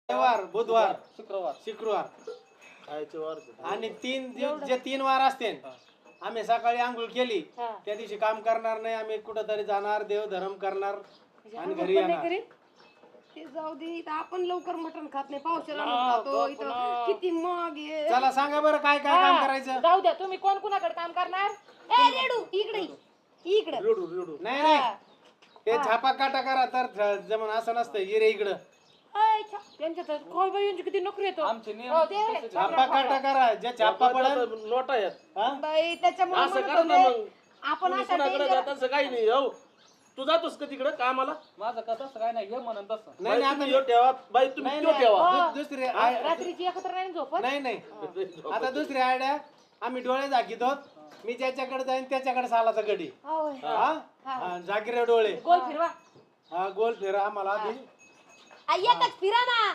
रविवार, बुधवार, शुक्रवार शुक्रवार खायचे वार आणि जे 3 वार असते आम्ही सकाळी आंघोळ केली त्या दिवशी काम करणार नाही. आम्ही कुठंतरी जाणार, देवधर्म करणार आणि घरी येणार. ते जाऊ दे इथं आपण लवकर मटण खात नाही पावसाला खातो इथं किती महाग आहे. चला सांगा बरं काय काय काम करायचं. जाऊ द्या तुम्ही कोण कुणाकडे काम करणार ए रेडू इकडे इकडे रेडू नाही नाही ते छापा काटा करा तर जमन असं नसतं. ये रे इकडं त्यांच्या तर काय बाई यांची किती नोकरी येतो आमचे नियम छापा काटा करा. जे छापा पडेल नोटा आहेत हा? बाई त्याच्यामुळे असं म्हणत कर ना होते, मग आपण तुम्ही अशा कुणाकडे danger- जात असं काही नाही हो तू जातोस का तिकडे कामाला माझं का तसं काय नाही हे म्हणून तसं नाही नाही तुम्ही ह्यो ठेवा बाई तुम्ही नाही, त्यो नाही. ठेवा दुसरी रात्रीची एकत्र नाही झोपत नाही नाही आता दुसरी आयडिया आम्ही डोळे झाकीत आहोत. मी ज्याच्याकडे जाईन त्याच्याकडे सालाचा गडी होय. हा झाकीरे डोळे गोल फिरवा हा गोल फेरा आम्हाला आधी आ, एकच फिरा ना